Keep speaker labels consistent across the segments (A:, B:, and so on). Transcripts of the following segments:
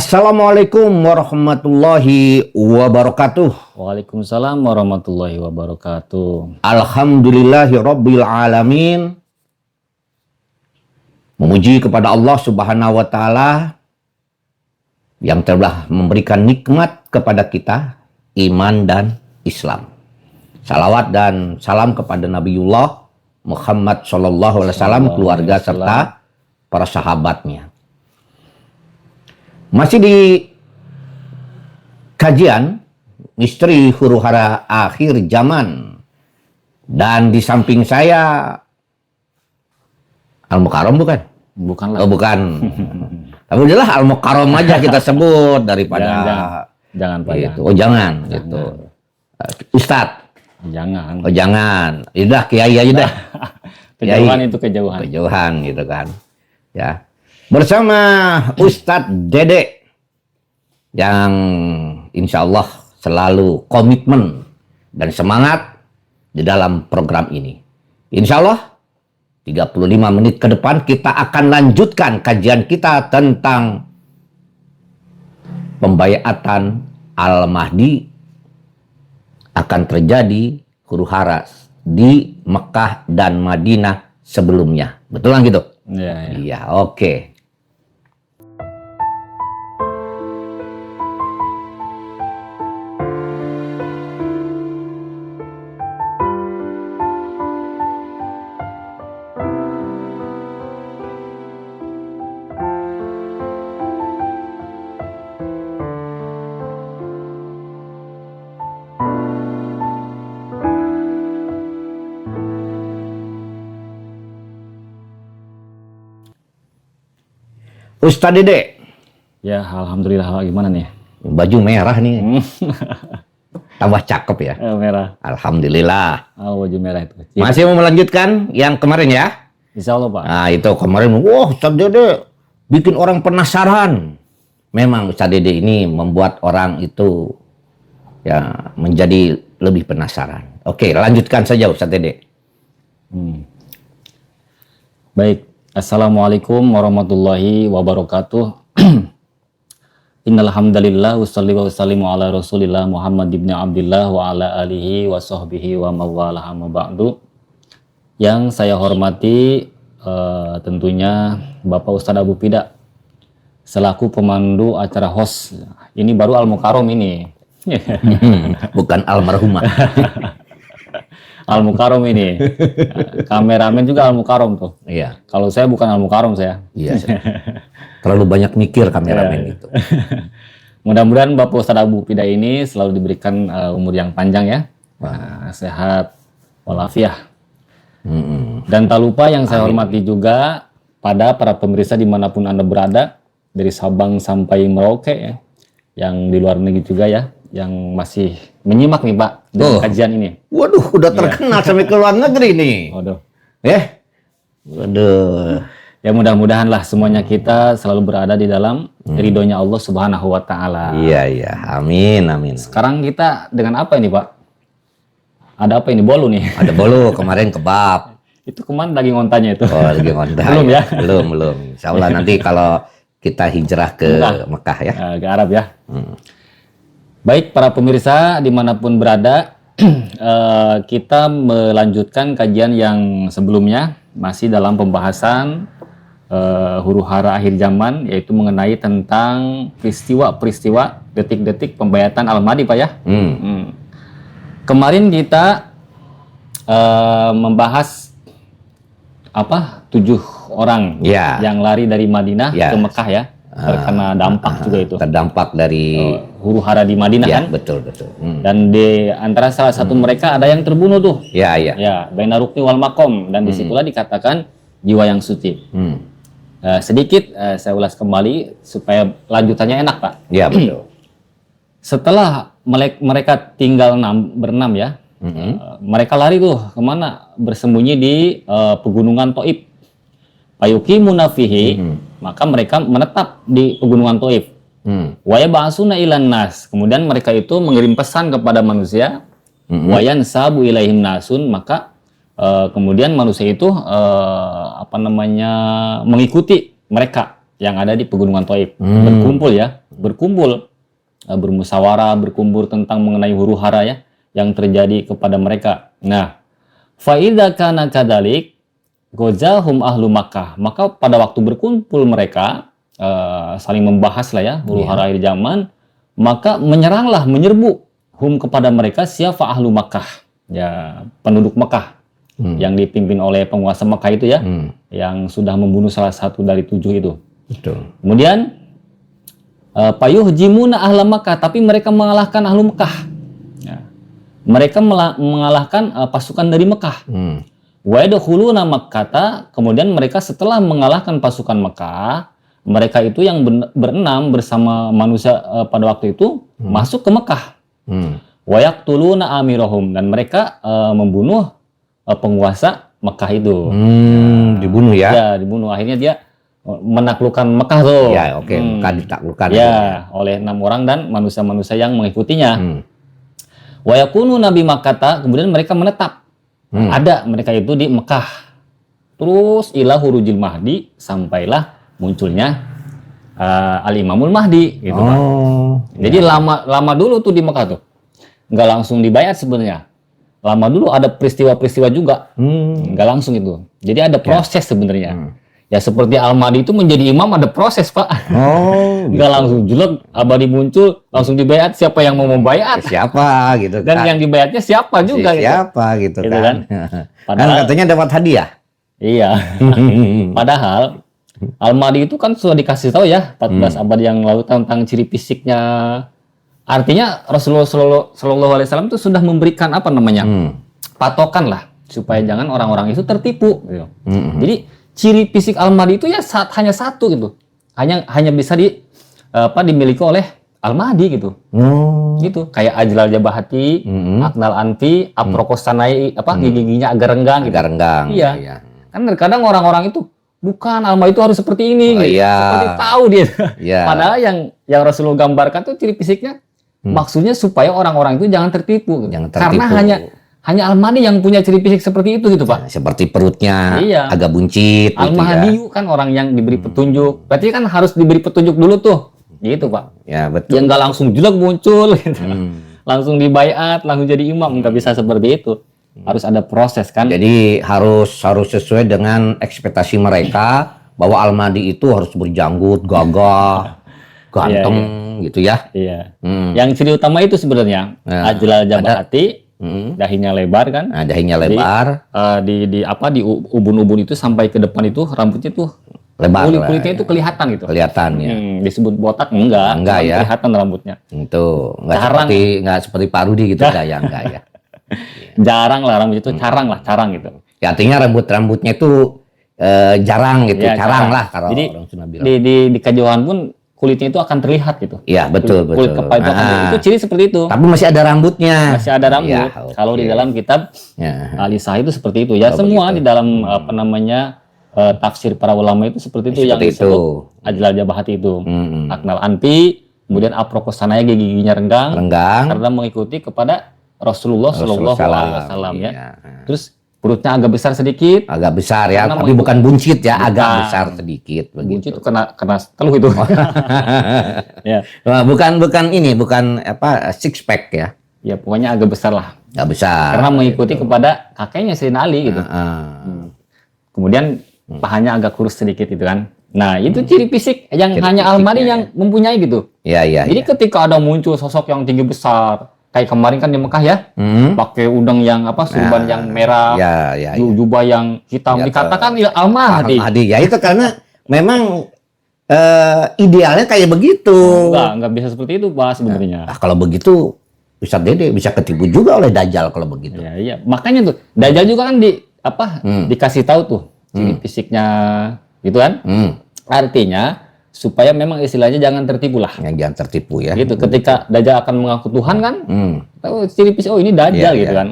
A: Assalamualaikum warahmatullahi wabarakatuh.
B: Waalaikumsalam warahmatullahi wabarakatuh.
A: Alhamdulillahi rabbil alamin. Memuji kepada Allah Subhanahu wa taala yang telah memberikan nikmat kepada kita iman dan Islam. Salawat dan salam kepada Nabiullah Muhammad sallallahu alaihi wasallam, keluarga serta para sahabatnya. Masih di kajian misteri huru-hara akhir zaman, dan di samping saya Al-Mukarram bukan?
B: Bukanlah.
A: Oh bukan. Tapi udahlah Al-Mukarram aja kita sebut daripada
B: jangan Pak.
A: gitu. Oh jangan gitu. Ustadz.
B: Jangan.
A: Oh jangan. Yaudah Kiai aja dah.
B: Kejauhan itu kejauhan.
A: Kejauhan gitu kan. Ya. Bersama Ustadz Dede yang insya Allah selalu komitmen dan semangat di dalam program ini. Insya Allah 35 menit ke depan kita akan lanjutkan kajian kita tentang pembayatan Al-Mahdi akan terjadi huru-hara di Mekah dan Madinah sebelumnya. Betul kan gitu?
B: Iya.
A: Iya, oke. Ustadz Dede.
B: Ya, alhamdulillah. Gimana nih?
A: Baju merah nih. Tambah cakep ya.
B: Merah.
A: Alhamdulillah.
B: Oh, baju merah itu.
A: Masih mau melanjutkan yang kemarin ya?
B: Insya Allah Pak.
A: Nah itu kemarin, wah Ustadz Dede bikin orang penasaran. Memang Ustadz Dede ini membuat orang itu ya menjadi lebih penasaran. Oke, lanjutkan saja Ustadz Dede.
B: Baik. Assalamualaikum warahmatullahi wabarakatuh. Innal hamdalillah wassalli wa sallimu ala Rasulillah Muhammad ibn Abdullah wa ala alihi wa sahbihi wa mawalah amma ba'du. Yang saya hormati tentunya Bapak Ustadz Abu Pida selaku pemandu acara host. Ini baru Al-Mukarram ini.
A: Bukan almarhumah.
B: Al-Mukarram ini. Kameramen juga Al-Mukarram tuh.
A: Iya.
B: Kalau saya bukan Al-Mukarram saya.
A: Iya. Terlalu banyak mikir kameramen itu.
B: Mudah-mudahan Bapak Ustadz Abu Pida ini selalu diberikan umur yang panjang ya. Sehat walafiat. Dan tak lupa yang saya hormati juga pada para pemirsa dimanapun Anda berada, dari Sabang sampai Merauke ya, yang di luar negeri juga ya, yang masih menyimak nih Pak dengan kajian ini.
A: Waduh, udah terkenal sampai ke luar negeri nih.
B: Waduh.
A: Waduh.
B: Ya mudah-mudahan lah semuanya kita selalu berada di dalam ridhonya Allah Subhanahu wa taala.
A: Iya, amin, amin.
B: Sekarang kita dengan apa ini Pak? Ada apa ini? Bolu nih.
A: Ada bolu, kemarin kebab.
B: Itu kemana daging ontanya itu?
A: Oh, lagi ngontak.
B: Belum ya?
A: Belum. Insya Allah nanti kalau kita hijrah ke Mekah ya.
B: Ke Arab ya. Baik para pemirsa dimanapun berada, kita melanjutkan kajian yang sebelumnya masih dalam pembahasan huru-hara akhir zaman, yaitu mengenai tentang peristiwa-peristiwa detik-detik pembayatan Al-Mahdi Pak ya. Kemarin kita membahas 7 orang yang lari dari Madinah ke Mekah ya, terkena dampak juga itu.
A: Terdampak dari
B: huru-hara di Madinah kan?
A: Betul.
B: Dan di antara salah satu mereka ada yang terbunuh tuh.
A: Ya.
B: Baina rukni wal makom, dan disitulah dikatakan jiwa yang suci. Sedikit saya ulas kembali supaya lanjutannya enak Pak.
A: Ya betul.
B: Setelah mereka tinggal berenam ya, mereka lari tuh kemana? Bersembunyi di pegunungan Thaif. Fayuqimuna fihi, maka mereka menetap di pegunungan Thaif. Wa yab'asuna ilan nas, kemudian mereka itu mengirim pesan kepada manusia. Wa yansabu ilaihim nasun, maka kemudian manusia itu mengikuti mereka yang ada di pegunungan Thaif. Berkumpul ya, bermusyawarah, berkumpul tentang mengenai huru-hara ya yang terjadi kepada mereka. Nah, fa idza kana kadzalik gozahum ahlu Makkah. Maka pada waktu berkumpul mereka saling membahas lah ya huru-hara akhir zaman, maka menyerbu kepada mereka siapa ahlu Makkah. Ya, penduduk Mekah yang dipimpin oleh penguasa Mekah itu ya, yang sudah membunuh salah satu dari 7 itu.
A: Betul.
B: Kemudian payuh jimuna ahla Makkah, tapi mereka mengalahkan ahlu Mekah. Ya. Mereka mengalahkan pasukan dari Mekah. Wa yadkhuluna Makkata, kemudian mereka setelah mengalahkan pasukan Mekah, mereka itu yang berenam bersama manusia pada waktu itu masuk ke Mekah. Wa yaqtuluna amirahum, dan mereka membunuh penguasa Mekah itu.
A: Dibunuh ya?
B: Ya, dibunuh. Akhirnya dia menaklukkan Mekah tuh.
A: Ya, oke. Mekah ditaklukkan.
B: Ya, oleh 6 orang dan manusia-manusia yang mengikutinya. Wa yakunu nabi Makkata, kemudian mereka menetap. Ada mereka itu di Mekah. Terus ila hurujil Mahdi, sampailah munculnya Al-Imamul Mahdi gitu, Pak. Jadi lama dulu tuh di Mekah tuh. Nggak langsung dibayar sebenarnya. Lama dulu ada peristiwa-peristiwa juga. Nggak langsung itu. Jadi ada proses sebenarnya. Ya seperti Al-Mahdi itu menjadi imam ada proses, Pak. Nggak langsung jelek, abadi muncul, langsung dibayat. Siapa yang mau membayat?
A: Siapa gitu kan.
B: Dan yang dibayatnya siapa juga
A: siapa gitu kan.
B: Padahal,
A: katanya dapat hadiah.
B: Iya. Padahal Al-Mahdi itu kan sudah dikasih tahu ya 14 abad yang lalu tentang ciri fisiknya. Artinya Rasulullah Shallallahu Alaihi Wasallam itu sudah memberikan apa namanya patokan lah supaya jangan orang-orang itu tertipu. Gitu. Jadi ciri fisik Al-Mahdi itu ya hanya satu gitu, hanya bisa dimiliki oleh Al-Mahdi gitu. Gitu kayak Ajlal Jabahati, Aknal Anfi, Aprokosanai, gigi-giginya agak renggang. Gitu.
A: Agak renggang.
B: Iya. Kan terkadang orang-orang itu bukan Al-Mahdi itu harus seperti ini, gitu.
A: Iya.
B: Seperti tahu dia.
A: Iya.
B: Padahal yang Rasulullah gambarkan tuh ciri fisiknya. Maksudnya supaya orang-orang itu jangan tertipu.
A: Jangan tertipu.
B: Karena hanya Al-Mahdi yang punya ciri fisik seperti itu gitu, Pak.
A: Seperti perutnya agak buncit.
B: Al-Mahdi kan orang yang diberi petunjuk. Berarti kan harus diberi petunjuk dulu tuh. Gitu, Pak.
A: Ya, betul.
B: Yang nggak langsung jelek muncul gitu. Langsung dibayat, langsung jadi imam, nggak bisa seperti itu. Harus ada proses kan.
A: Jadi harus sesuai dengan ekspektasi mereka bahwa Al-Mahdi itu harus berjanggut, gagah, ganteng gitu ya.
B: Iya. Yang ciri utama itu sebenarnya Ajlal Jabahati, dahinya lebar kan.
A: Nah, dahinya lebar.
B: Di ubun-ubun itu sampai ke depan itu rambutnya tuh
A: lebar.
B: Kulitnya itu kelihatan gitu.
A: Kelihatan ya.
B: Disebut botak enggak ya. Kelihatan rambutnya.
A: Itu enggak seperti Pak Rudi gitu enggak ya.
B: Jarang lah rambut itu, carang gitu.
A: Ya, artinya rambutnya itu jarang gitu,
B: ya,
A: jarang lah kalau
B: jadi,
A: orang Sunda bilang.
B: Di kejauhan pun kulitnya itu akan terlihat gitu.
A: Iya, betul.
B: Kulit kepala itu ciri seperti itu.
A: Tapi masih ada rambutnya.
B: Masih ada rambut. Ya, okay. Kalau di dalam kitab Al-Isah itu seperti itu. Ya, semua begitu. Di dalam tafsir para ulama itu seperti itu yang disebut Ajlal Jabahati itu. Aknal Anfi, kemudian Aprokosanaya giginya renggang. Karena mengikuti kepada Rasulullah Shallallahu Alaihi Wasallam ya. Terus perutnya agak besar sedikit.
A: Agak besar ya, tapi bukan buncit ya, agak besar sedikit.
B: Buncit itu kena teluh itu.
A: Ya. Bukan six pack ya.
B: Ya pokoknya agak besar lah.
A: Agak besar.
B: Karena mengikuti kepada kakeknya Sayyidina Ali gitu. Kemudian pahanya agak kurus sedikit itu kan. Nah itu ciri fisik yang ciri hanya Al-Mahdi yang mempunyai gitu.
A: Iya.
B: Jadi ketika ada muncul sosok yang tinggi besar. Kayak kemarin kan di Mekah ya, pakai udang yang surban yang merah, jubah yang hitam, dikatakan Al-Mahdi.
A: Ya itu karena memang idealnya kayak begitu.
B: Enggak bisa seperti itu, Pak, sebenarnya.
A: Kalau begitu, Ustadz Dede bisa ketipu juga oleh Dajjal kalau begitu.
B: Iya. Makanya tuh, Dajjal juga kan dikasih tahu tuh ciri fisiknya, gitu kan? Artinya supaya memang istilahnya jangan tertipu lah.
A: Jangan tertipu ya.
B: Gitu. Ketika Dajjal akan mengaku Tuhan kan, ciri fisik ini Dajjal gitu kan.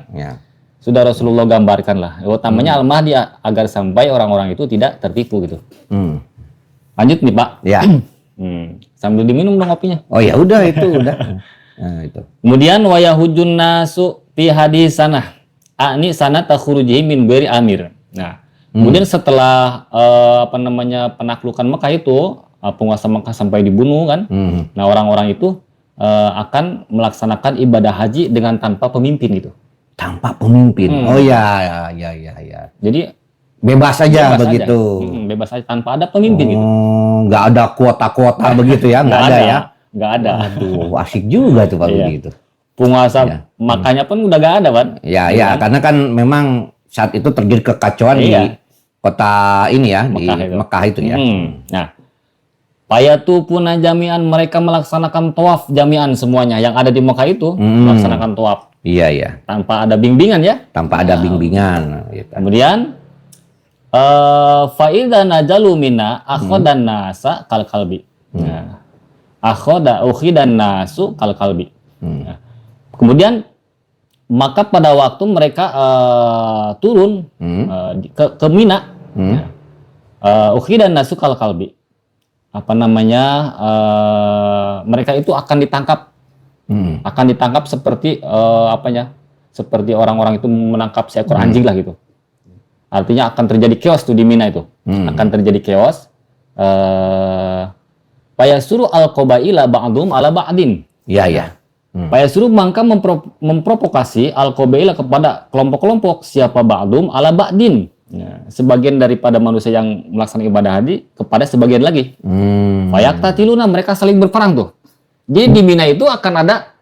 B: Sudah Rasulullah gambarkan lah. Utamanya Al-Mahdi agar sampai orang-orang itu tidak tertipu gitu. Lanjut nih Pak.
A: Ya.
B: Sambil diminum dong kopinya.
A: Oh ya udah itu udah. Nah, itu.
B: Kemudian wa yahujun nasu fi hadis sanah. Ani sanat takhrujihi min bari amir. Nah, kemudian setelah penaklukan Mekah itu penguasa Mekah sampai dibunuh kan. Nah, orang-orang itu akan melaksanakan ibadah haji dengan tanpa pemimpin gitu.
A: Tanpa pemimpin. Oh ya.
B: Jadi
A: Bebas aja
B: bebas
A: begitu.
B: aja. Bebas aja tanpa ada pemimpin gitu.
A: Nggak ada kuota-kuota begitu ya, nggak ada ya.
B: Nggak ada.
A: Aduh, asik juga tuh Pak
B: Iya.
A: Budi itu.
B: Penguasa
A: Ya.
B: Makanya pun udah nggak ada, Pak.
A: Ya, karena kan memang saat itu terjadi kekacauan di
B: Iya.
A: kota ini ya,
B: Mekah
A: di
B: itu.
A: Mekah itu ya.
B: Nah, Payatu puna jami'an, mereka melaksanakan tawaf jami'an semuanya yang ada di Mekah itu melaksanakan tawaf
A: Iya.
B: tanpa ada bimbingan ya.
A: Tanpa ada bimbingan. Gitu.
B: Kemudian faida najalu mina akhodan nasa kal kalbi. Nah, akhoda ukhidan nasu kal kalbi. Nah, kemudian maka pada waktu mereka turun ke Mina, ukhidan nasu kal kalbi. Apa namanya? Mereka itu akan ditangkap seperti seperti orang-orang itu menangkap seekor anjing lah gitu. Artinya akan terjadi chaos tuh di Mina itu. Akan terjadi chaos. Payasuru al-qabaila ba'dhum ala ba'din.
A: Iya.
B: Payasuru maka memprovokasi al-qabaila kepada kelompok-kelompok siapa ba'dhum ala ba'din. Ya, sebagian daripada manusia yang melaksanakan ibadah haji kepada sebagian lagi. Fayaqtatiluna, mereka saling berperang tuh. Jadi di Mina itu akan ada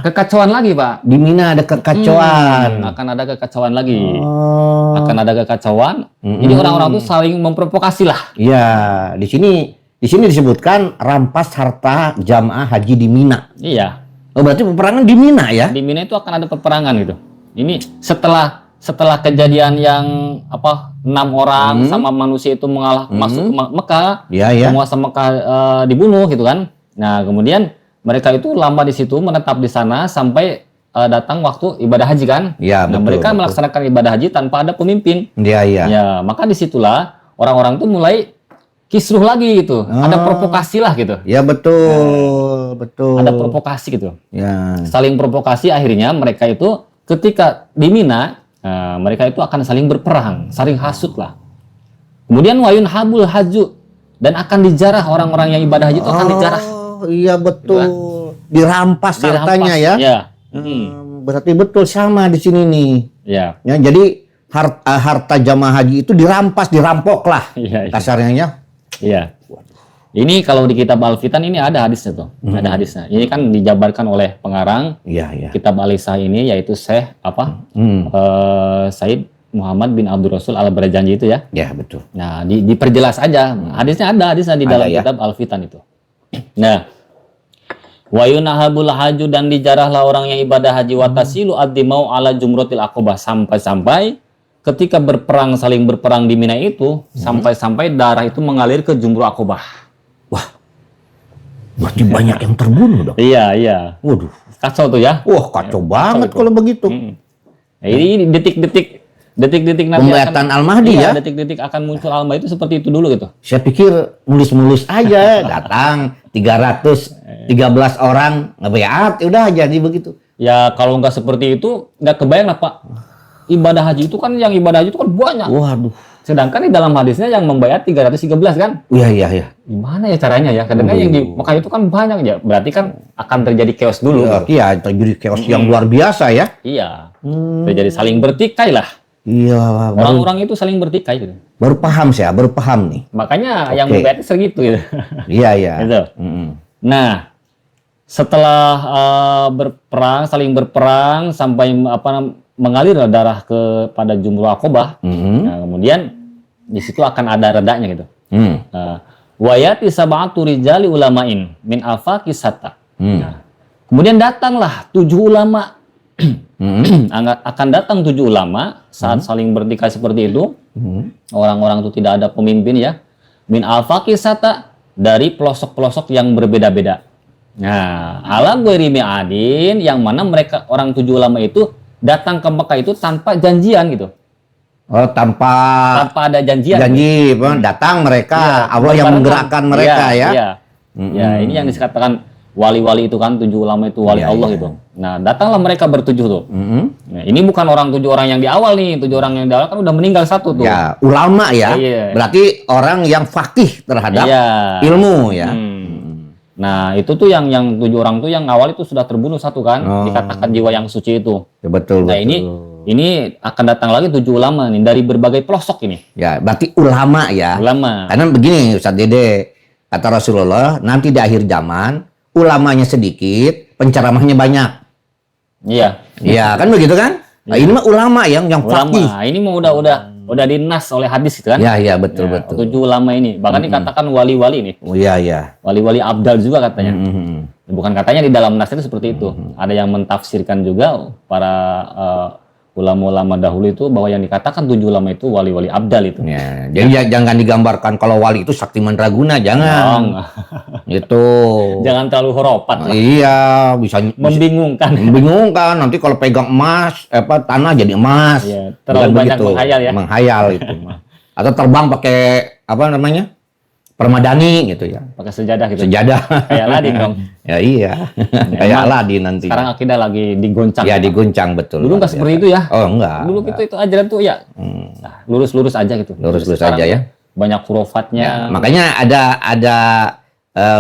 B: kekacauan lagi, Pak.
A: Di Mina ada kekacauan.
B: Akan ada kekacauan lagi.
A: Oh.
B: Akan ada kekacauan. Jadi orang-orang itu saling memprovokasi lah.
A: Iya, di sini disebutkan rampas harta jamaah haji di Mina.
B: Iya.
A: Oh, berarti peperangan di Mina ya?
B: Di Mina itu akan ada peperangan gitu. Ini setelah kejadian yang 6 orang sama manusia itu masuk ke Mekah,
A: Iya.
B: penguasa Mekah dibunuh gitu kan. Nah, kemudian mereka itu lama di situ menetap di sana sampai datang waktu ibadah haji kan.
A: Iya,
B: Nah,
A: betul,
B: mereka
A: betul.
B: melaksanakan ibadah haji tanpa ada pemimpin.
A: Iya.
B: Ya, maka disitulah orang-orang tuh mulai kisruh lagi gitu. Ada provokasi lah gitu.
A: Ya betul.
B: Ada provokasi gitu.
A: Ya.
B: Saling provokasi, akhirnya mereka itu ketika di Mina, mereka itu akan saling berperang, saling hasut lah. Kemudian wayun habul haju, dan akan dijarah orang-orang yang ibadah haji itu akan dijarah.
A: Oh, iya betul. Dirampas hartanya ya.
B: Ya.
A: Berarti betul sama di sini nih.
B: Ya.
A: Ya, jadi harta jamaah haji itu dirampok lah.
B: Iya.
A: Kasarnya ya.
B: Iya. Ini kalau di kitab Al-Fitan ini ada hadisnya tuh. Ada hadisnya. Ini kan dijabarkan oleh pengarang
A: Iya.
B: kitab Al-Isah ini, yaitu Syekh Said Muhammad bin Abdul Rasul Al-Barajanji itu ya.
A: Ya betul.
B: Nah, diperjelas aja. Hadisnya ada hadisnya di dalam
A: Ada, ya?
B: kitab Al-Fitan itu. Nah, wa yunahabul haju, dan dijarahlah orang yang ibadah haji, watasilu ad-dimau ala jumratil aqabah, sampai ketika saling berperang di Mina itu, sampai darah itu mengalir ke Jumrah Aqabah.
A: Wah. Berarti banyak yang terbunuh dong.
B: Iya.
A: Waduh.
B: Kacau tuh ya.
A: Wah, kacau banget
B: itu.
A: kalau begitu.
B: Nah, ini detik-detik nanti
A: Pembeliatan Al-Mahdi ya.
B: detik-detik akan muncul Al-Mahdi itu seperti itu dulu gitu.
A: Saya pikir mulus-mulus aja datang 313 orang ngebayat, udah jadi begitu.
B: Ya kalau nggak seperti itu nggak kebayang lah Pak. Ibadah haji itu kan banyak.
A: Waduh.
B: Sedangkan di dalam hadisnya yang membayar 313 kan?
A: Iya.
B: Gimana ya caranya ya? Kadang-kadang yang di Mekah itu kan banyak ya. Berarti kan akan terjadi chaos dulu. Gitu.
A: Iya, terjadi chaos yang luar biasa ya.
B: Iya. Terjadi saling bertikai lah.
A: Iya.
B: Orang-orang itu saling bertikai gitu.
A: Baru paham nih.
B: Makanya yang membayar segitu gitu.
A: Iya.
B: Gitu. Nah, setelah saling berperang sampai mengalir darah kepada Jumrah Aqabah. Nah, kemudian di situ akan ada redanya gitu. Wayati sab'atu rijali ulama'in min afaqis hatta. Nah, kemudian datanglah 7 ulama. Akan datang 7 ulama saat saling bertikai seperti itu. Orang-orang itu tidak ada pemimpin ya. Min afaqis hatta, dari pelosok-pelosok yang berbeda-beda. Nah, ala ghairi mi'adin, yang mana mereka orang 7 ulama itu datang ke Mekah itu tanpa janjian gitu.
A: Oh, tanpa
B: ada janjian.
A: datang mereka,
B: Ya,
A: Allah yang menggerakkan mereka ya.
B: Iya. Ya, ini yang dikatakan wali-wali itu kan, 7 ulama itu wali
A: Iya,
B: Allah
A: iya.
B: itu. Nah, datanglah mereka bertujuh tuh.
A: Mm-mm.
B: Nah, ini bukan 7 orang yang di awal nih. 7 orang yang di awal kan udah meninggal satu tuh.
A: Ya, ulama ya.
B: Iya.
A: Berarti orang yang fakih terhadap
B: Iya.
A: ilmu ya.
B: Nah, itu tuh yang 7 orang tuh yang awal itu sudah terbunuh satu kan,
A: Oh.
B: dikatakan jiwa yang suci itu.
A: Ya, betul,
B: Nah,
A: betul.
B: ini akan datang lagi 7 ulama nih dari berbagai pelosok ini.
A: Ya, berarti ulama ya.
B: Ulama.
A: Karena begini Ustaz Dede, kata Rasulullah, nanti di akhir zaman ulamanya sedikit, penceramahnya banyak.
B: Iya.
A: Iya, kan begitu kan? Nah, ini mah ulama yang fakih.
B: Ulama. Ini mau udah dinas oleh hadis itu kan?
A: Ya, ya, betul,
B: Ya,
A: betul.
B: 7 ulama ini. Bahkan dikatakan wali-wali nih.
A: Oh, iya, iya.
B: Wali-wali abdal juga katanya.
A: Mhm.
B: Bukan katanya di dalam nas itu seperti itu. Ada yang mentafsirkan juga para ulama-ulama dahulu itu bahwa yang dikatakan 7 ulama itu wali-wali abdal itu.
A: Ya, jadi jangan digambarkan kalau wali itu sakti mandraguna, jangan. Itu.
B: Jangan terlalu horopat lah.
A: Iya, bisa
B: Membingungkan.
A: membingungkan. Nanti kalau pegang emas, tanah jadi emas.
B: Iya, terlalu
A: Bukan
B: banyak
A: begitu.
B: menghayal ya.
A: Menghayal itu. Atau terbang pakai apa namanya? Permadani gitu ya.
B: Pakai sejadah gitu.
A: Sejadah.
B: Kayak Aladin dong.
A: Ya iya. Kayak
B: emang
A: Aladin nanti.
B: Sekarang akidah lagi digoncang.
A: Ya diguncang betul.
B: Dulu nggak seperti itu ya.
A: Oh enggak.
B: Dulu itu ajaran tuh ya. Nah, lurus-lurus aja gitu.
A: Lurus-lurus
B: Sekarang
A: aja ya.
B: Banyak hurufatnya.
A: Ya, makanya ada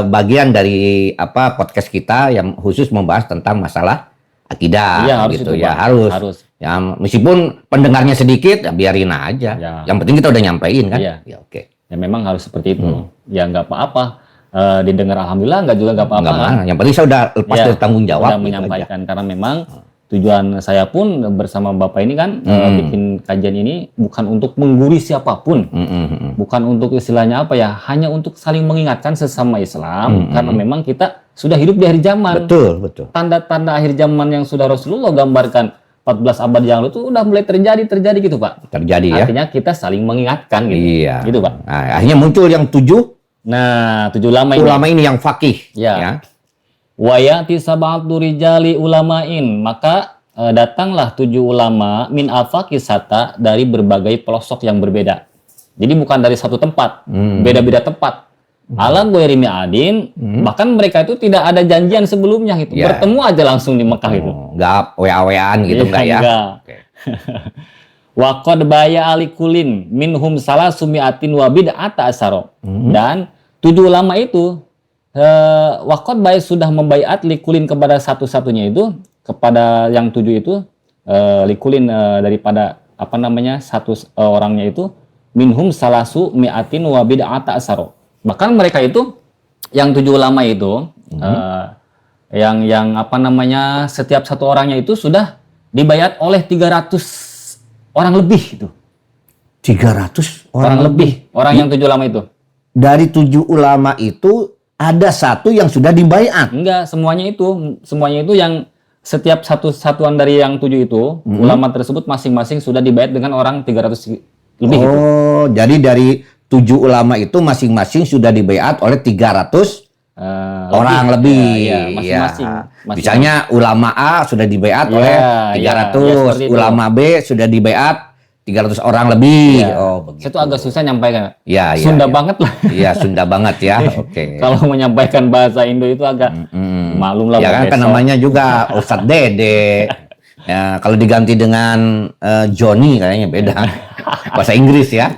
A: bagian dari podcast kita yang khusus membahas tentang masalah akidah
B: Iya, harus
A: gitu
B: itu,
A: ya.
B: Pak.
A: Harus. Ya meskipun pendengarnya sedikit ya biarin aja.
B: Ya.
A: Yang penting kita udah nyampein kan.
B: Iya.
A: Ya oke.
B: Ya memang harus seperti itu. Ya nggak apa-apa. Didengar alhamdulillah, nggak juga nggak apa-apa.
A: Enggak mana. Yang penting saya udah lepas
B: Ya,
A: dari tanggung jawab
B: udah
A: gitu
B: menyampaikan karena memang tujuan saya pun bersama Bapak ini kan bikin kajian ini bukan untuk menggurui siapapun. Bukan untuk istilahnya apa ya, hanya untuk saling mengingatkan sesama Islam karena memang kita sudah hidup di akhir zaman.
A: Betul, betul.
B: Tanda-tanda akhir zaman yang sudah Rasulullah gambarkan 14 abad yang lalu itu udah mulai terjadi gitu Pak.
A: Terjadi ya.
B: Artinya kita saling mengingatkan gitu.
A: Iya.
B: Gitu Pak.
A: Nah, akhirnya muncul yang 7
B: Nah, 7 ulama ini.
A: ulama ini yang fakih.
B: Ya. Wa ya'ti sab'atu rijali ulama'in, maka datanglah 7 ulama min afaqisata dari berbagai pelosok yang berbeda. Jadi bukan dari satu tempat, beda-beda tempat. Alam ghairi mi'adin, bahkan mereka itu tidak ada janjian sebelumnya gitu.
A: Ya.
B: Bertemu aja langsung di Mekah itu.
A: Enggak WA-WAan gitu
B: Iya,
A: enggak ya?
B: enggak.
A: Oke.
B: Wa qad baya alikulin minhum salasumi'atin wa bid'ata asaro. Dan 7 ulama itu wa qad baya sudah membaiat likulin kepada satu-satunya itu, kepada yang 7 itu likulin daripada apa namanya satu orangnya itu minhum salasu mi'atin wa bid'ata asaro. Bahkan mereka itu yang 7 ulama itu yang apa namanya setiap satu orangnya itu sudah dibayat oleh 300 orang lebih itu.
A: 300
B: Orang lebih, orang yang 7 ulama itu.
A: Dari 7 ulama itu ada satu yang sudah dibaiat.
B: Enggak, semuanya itu yang setiap satu satuan dari yang 7 itu, ulama tersebut masing-masing sudah dibayat dengan orang 300 lebih gitu.
A: Oh, jadi dari 7 ulama itu masing-masing sudah dibaiat oleh 300 orang lebih.
B: Ya, masing-masing.
A: Ya.
B: Masing-masing.
A: Misalnya ulama A sudah dibaiat
B: Ya,
A: oleh
B: ya,
A: 300,
B: seperti itu.
A: ulama B sudah dibaiat 300 orang lebih.
B: Ya.
A: Oh, begitu.
B: Saya tuh agak susah nyampaikan.
A: Ya, ya,
B: Sunda
A: ya.
B: banget lah.
A: Iya, Sunda banget ya. Oke.
B: Kalau menyampaikan bahasa Indo itu agak maklum lah.
A: Ya kan,
B: besok.
A: kan namanya juga Ustadz Dede. Ya, kalau diganti dengan Johnny kayaknya beda. Bahasa Inggris ya.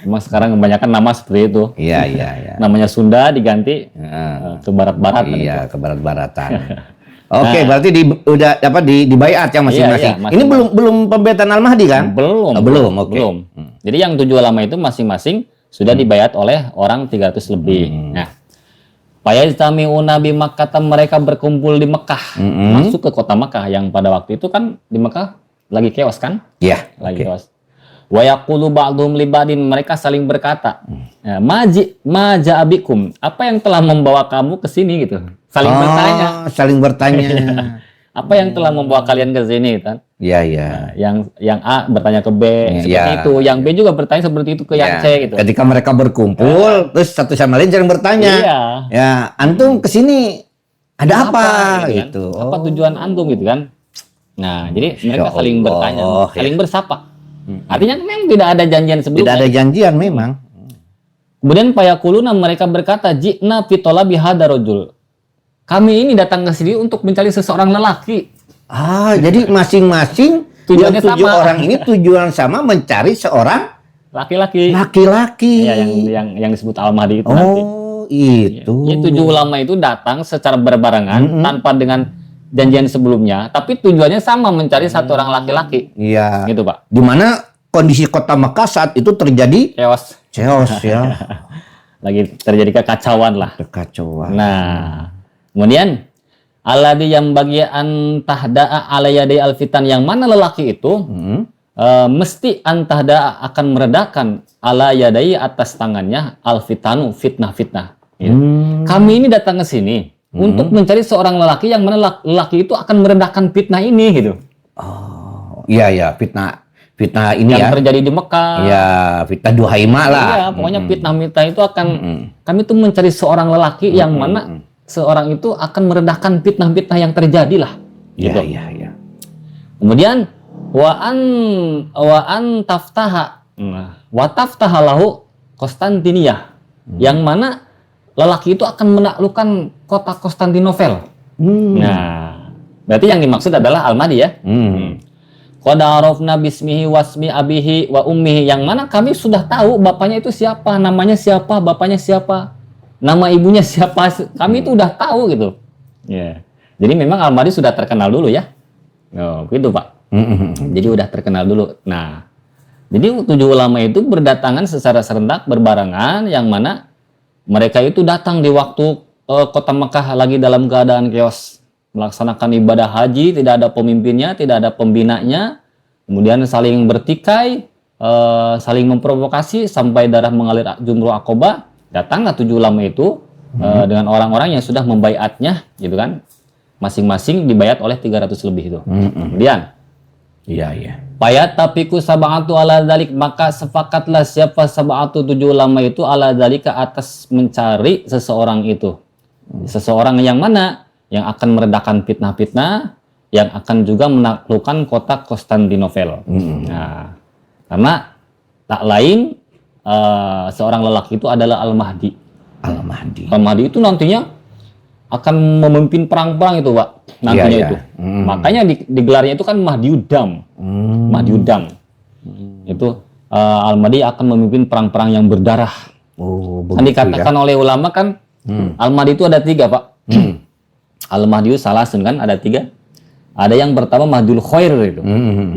B: Emang sekarang kebanyakan nama seperti itu.
A: Iya, iya, iya.
B: Namanya Sunda diganti
A: Nah,
B: ke barat-barat. kan
A: iya,
B: itu.
A: ke barat-baratan. Oke, berarti udah dibaiat ya masing-masing.
B: Iya,
A: Ini belum pembaiatan Al-Mahdi kan?
B: Belum.
A: Oh, belum, oke.
B: Belum. Jadi yang 7 ulama itu masing-masing sudah dibayat oleh orang 300 lebih. Nah, Fayajtami'una bi Makkah, mereka berkumpul di Mekah. Masuk ke kota Mekah yang pada waktu itu kan di Mekah lagi chaos kan?
A: Iya.
B: Lagi
A: Oke.
B: chaos. Wa yaqulu ba'dhum li ba'din, mereka saling berkata, maja abikum, apa yang telah membawa kamu ke sini gitu. Saling bertanya,
A: Saling bertanya.
B: apa yang telah membawa kalian ke sini kan?
A: Iya, iya.
B: Yang A bertanya ke B seperti
A: Iya.
B: itu, yang B juga bertanya seperti itu ke yang C gitu.
A: Ketika mereka berkumpul, terus satu sama lain saling bertanya.
B: Iya.
A: Ya, antum kesini ada apa?
B: Gitu
A: Gitu.
B: kan? Apa tujuan antum gitu kan? Nah, jadi mereka
A: Ya
B: saling
A: Allah,
B: bertanya,
A: ya.
B: saling bersapa. Artinya memang tidak ada janjian sebelumnya.
A: Tidak ada janjian memang.
B: Kemudian payakuluna mereka berkata, "Ji'na fi talabi hadzal rajul." Kami ini datang ke sini untuk mencari seseorang lelaki.
A: Jadi masing-masing
B: Tujuannya
A: yang 7
B: sama.
A: orang ini tujuan sama mencari seorang
B: Laki-laki.
A: laki-laki.
B: Ya, yang disebut Al-Mahdi itu nanti.
A: Itu.
B: Ya, 7 ulama itu datang secara berbarengan tanpa dengan janjian sebelumnya, tapi tujuannya sama, mencari satu orang laki-laki.
A: Iya.
B: Gitu, Pak.
A: Di mana kondisi kota Mekah saat itu terjadi chaos ya.
B: Lagi terjadi kekacauan lah.
A: Kekacauan.
B: Nah, kemudian alladzi yang bagian tahda'a ala yadai alfitan, yang mana lelaki itu mesti antahda'a akan meredakan ala yadai atas tangannya alfitanu, fitnah-fitnah. Ya. Kami ini datang ke sini untuk mencari seorang lelaki yang mana lelaki itu akan meredakan fitnah ini gitu.
A: Iya, fitnah ini
B: Yang
A: ya.
B: terjadi di Mekah.
A: Ya, fitnah Duhaimah lah.
B: Iya, pokoknya fitnah-fitnah itu akan kami tuh mencari seorang lelaki yang mana seorang itu akan meredakan fitnah-fitnah yang terjadi lah. Gitu.
A: Iya.
B: Kemudian wa an taftaha wa taftaha lahu Konstantinia, yang mana lelaki itu akan menaklukkan kota Konstantinopel. Nah, berarti yang dimaksud adalah Al-Mahdi ya. Qad arafna bismihi wasmi abihi wa ummihi, yang mana kami sudah tahu bapaknya itu siapa, namanya siapa, bapaknya siapa, nama ibunya siapa, kami itu udah tahu gitu. Ya. Jadi memang Al-Mahdi sudah terkenal dulu ya. Oh, gitu Pak. Jadi udah terkenal dulu. Nah, jadi 7 ulama itu berdatangan secara serentak berbarengan, yang mana mereka itu datang di waktu kota Mekah lagi dalam keadaan chaos, melaksanakan ibadah haji, tidak ada pemimpinnya, tidak ada pembinanya, kemudian saling bertikai, saling memprovokasi sampai darah mengalir Jumrah Aqabah. Datanglah 7 ulama itu dengan orang-orang yang sudah membaiatnya, gitu kan? Masing-masing dibayat oleh 300 lebih itu. Kemudian,
A: iya.
B: Payat tapiku sab'atu ala dzalik, maka sepakatlah siapa sab'atu 7 ulama itu ala dzalika atas mencari seseorang itu. Seseorang yang mana? Yang akan meredakan fitnah-fitnah, yang akan juga menaklukkan kota Konstantinopel. Nah, karena tak lain seorang lelaki itu adalah Al-Mahdi. Al-Mahdi itu nantinya akan memimpin perang-perang itu, Pak. Nantinya itu. Makanya digelarnya itu kan Mahdiuddam. Mahdiuddam. Itu Al-Mahdi akan memimpin perang-perang yang berdarah. Kan dikatakan oleh ulama kan Al-Mahdi itu ada 3, Pak. Al-Mahdi salasun kan ada 3. Ada yang pertama Mahdiul Khair itu.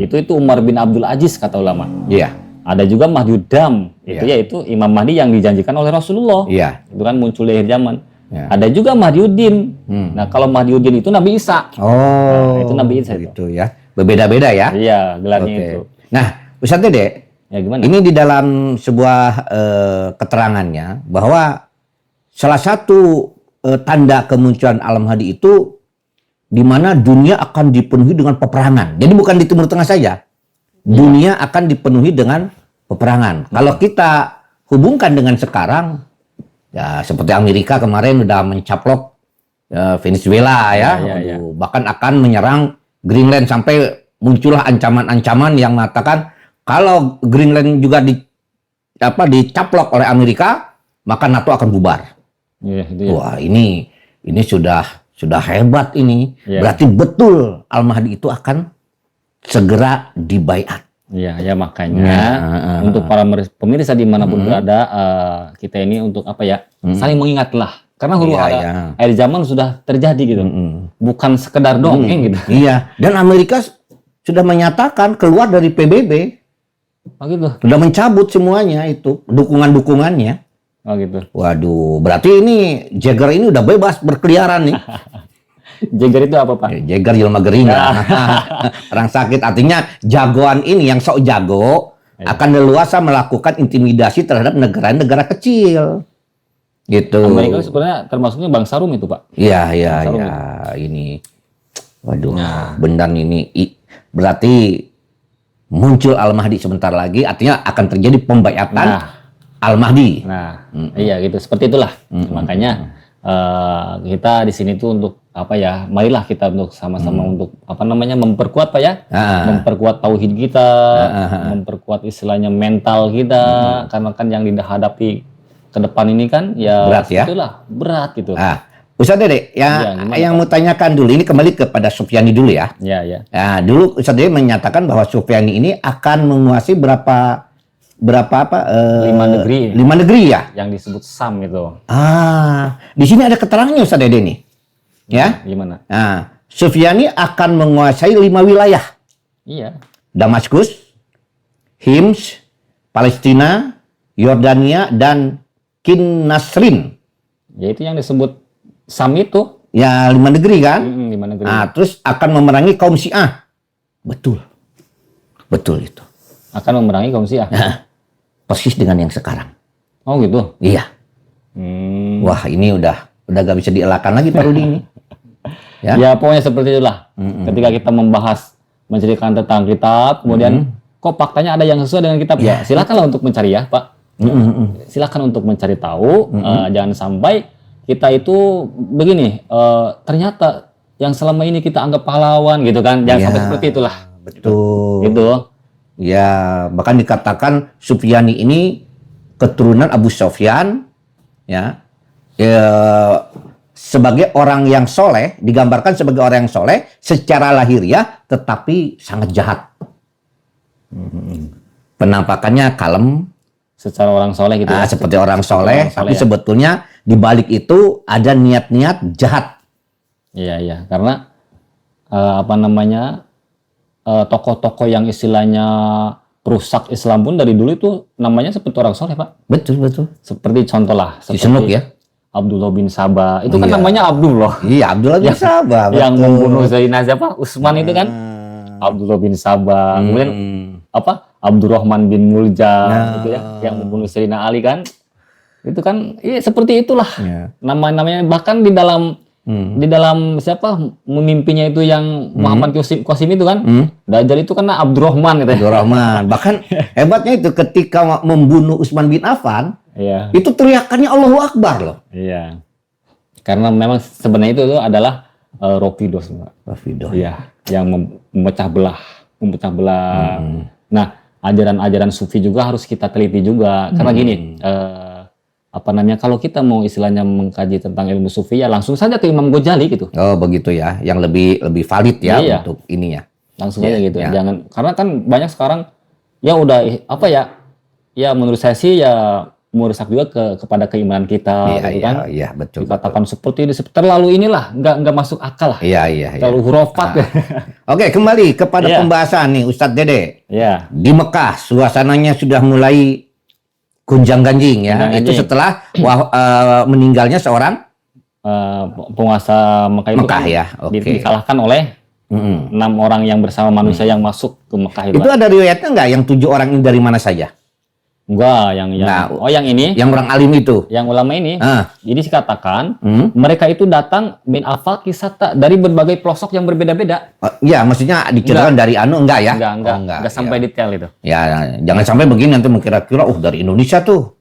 B: Itu Umar bin Abdul Aziz kata ulama.
A: Iya.
B: Ada juga Mahdiuddam, itu yaitu Imam Mahdi yang dijanjikan oleh Rasulullah. Iya. Itu kan muncul di akhir zaman. Ya. Ada juga Mahdiuddin. Nah, kalau Mahdiuddin itu Nabi Isa. Nah, itu Nabi Isa
A: itu ya. Berbeda-beda ya.
B: Iya, gelarnya itu.
A: Nah, Ustaz Dede,
B: ya gimana?
A: Ini di dalam sebuah keterangannya bahwa salah satu tanda kemunculan Al-Mahdi itu di mana dunia akan dipenuhi dengan peperangan. Jadi bukan di Timur Tengah saja. Dunia akan dipenuhi dengan peperangan. Kalau kita hubungkan dengan sekarang, ya seperti Amerika kemarin udah mencaplok Venezuela ya. Bahkan akan menyerang Greenland, sampai muncullah ancaman-ancaman yang mengatakan kalau Greenland juga dicaplok oleh Amerika, maka NATO akan bubar. Wah, ini sudah hebat ini. Berarti betul Al-Mahdi itu akan segera dibaiat.
B: Ya makanya untuk para pemirsa dimanapun berada, kita ini untuk saling mengingatlah, karena huru hara akhir zaman sudah terjadi gitu, bukan sekedar dongeng gitu. Iya,
A: dan Amerika sudah menyatakan keluar dari PBB.
B: Gitu.
A: Sudah mencabut semuanya itu dukungannya.
B: Gitu.
A: Waduh, berarti ini Jagger ini udah bebas berkeliaran nih.
B: Jagger itu apa, Pak?
A: Jagger jelma gering. Orang sakit, artinya jagoan ini yang sok jago akan leluasa melakukan intimidasi terhadap negara-negara kecil. Gitu.
B: Amerika sebenarnya termasuknya bangsa Rum itu, Pak.
A: Iya. Ini. Waduh, benar ini. Berarti muncul Al-Mahdi sebentar lagi, artinya akan terjadi pembaiatan Al-Mahdi.
B: Iya gitu, seperti itulah. Makanya kita di sini tuh untuk marilah kita untuk sama-sama untuk memperkuat Pak ya, memperkuat tauhid kita, memperkuat istilahnya mental kita, karena kan yang dihadapi ke depan ini kan ya
A: Berat ya?
B: itulah berat gitu.
A: Ustadz Dede,
B: Iya, gimana,
A: yang mau tanyakan dulu, ini kembali kepada Sufyani dulu ya.
B: Ya, ya.
A: Nah, dulu Ustadz Dede menyatakan bahwa Sufyani ini akan menguasai berapa
B: 5 negeri
A: 5 negeri ya.
B: yang disebut Sam itu.
A: Di sini ada keterangannya Ustadz Dede nih. Ya.
B: Gimana?
A: Nah, Sufyani akan menguasai 5 wilayah.
B: Iya.
A: Damaskus, Hims, Palestina, Yordania, dan Kinnasrin.
B: Ya itu yang disebut Sam itu.
A: Ya, 5 negeri kan?
B: 5 negeri.
A: Nah, terus akan memerangi kaum Syiah. Betul. Betul itu.
B: Akan memerangi kaum Syiah.
A: Persis dengan yang sekarang.
B: Oh gitu.
A: Iya. Wah, ini udah gak bisa dielakkan lagi Pak Rudi ini.
B: Ya pokoknya seperti itulah. Ketika kita membahas, menceritakan tentang kitab, kemudian kok faktanya ada yang sesuai dengan kitab, ya silakanlah untuk mencari ya Pak. Silakan untuk mencari tahu. Jangan sampai kita itu begini, ternyata yang selama ini kita anggap pahlawan gitu kan, jangan sampai seperti itulah.
A: Betul.
B: Gitu.
A: Ya, bahkan dikatakan Sufyani ini keturunan Abu Sufyan, ya, sebagai orang yang soleh, digambarkan sebagai orang yang soleh secara lahiriah, tetapi sangat jahat. Penampakannya kalem,
B: Secara orang soleh gitu.
A: seperti orang soleh, tapi
B: ya.
A: sebetulnya di balik itu ada niat-niat jahat.
B: Iya, iya. Karena tokoh-tokoh yang istilahnya perusak Islam pun dari dulu itu namanya seperti orang soleh, Pak.
A: Betul, betul.
B: Seperti contoh lah,
A: Si Senuk ya.
B: Abdullah bin Sabah. Itu kan
A: Iya.
B: namanya Abdullah.
A: Iya, Abdullah bin Sabah.
B: Yang
A: betul.
B: membunuh Zainal siapa? Utsman itu kan Abdullah bin Sabah. Kemudian Abdurrahman bin Mulja gitu ya, yang membunuh Sayyidina Ali kan. Itu kan seperti itulah.
A: Iya.
B: Nama-namanya bahkan di dalam siapa memimpinnya itu yang Muhammad Qasim itu kan. Dajjal itu kan Abdurrahman gitu.
A: Abdurrahman. Bahkan hebatnya itu ketika membunuh Utsman bin Affan,
B: Iya.
A: itu teriakannya Allahu Akbar loh.
B: Iya. Karena memang sebenarnya itu adalah Rafidos, Pak.
A: Rafidah.
B: Iya, yang memecah belah. Nah, ajaran-ajaran sufi juga harus kita teliti juga. Karena gini, kalau kita mau istilahnya mengkaji tentang ilmu sufi ya langsung saja ke Imam Ghazali gitu.
A: Oh, begitu ya. Yang lebih valid ya
B: Iya.
A: untuk ininya.
B: Langsung aja gitu.
A: iya.
B: Jangan, karena kan banyak sekarang ya udah ya menurut saya sih ya merusak juga kepada keimanan kita gitu kan.
A: Iya, betul.
B: Dikatakan seperti ini terlalu inilah nggak masuk akal lah.
A: Iya.
B: Terlalu hurufat.
A: Oke, kembali kepada
B: Iya.
A: pembahasan nih Ustadz Dede.
B: Ya.
A: Di Mekah suasananya sudah mulai gunjang-ganjing ya.
B: Gunjang-ganjing.
A: Itu setelah meninggalnya seorang
B: Penguasa Mekah itu
A: Mekah
B: kan
A: ya. Oke.
B: dikalahkan oleh 6 orang yang bersama manusia yang masuk ke Mekah itu.
A: Itu ada riwayatnya nggak yang 7 orang ini dari mana saja?
B: Enggak, yang
A: Nah,
B: yang ini,
A: Yang orang alim itu.
B: yang ulama ini.
A: Ah.
B: Jadi dikatakan
A: Hmm.
B: mereka itu datang min afaqi satta dari berbagai pelosok yang berbeda-beda.
A: Ya, maksudnya diceritakan dari enggak ya?
B: Enggak sampai detail itu.
A: Ya, jangan sampai begini nanti mengkira-kira, dari Indonesia tuh.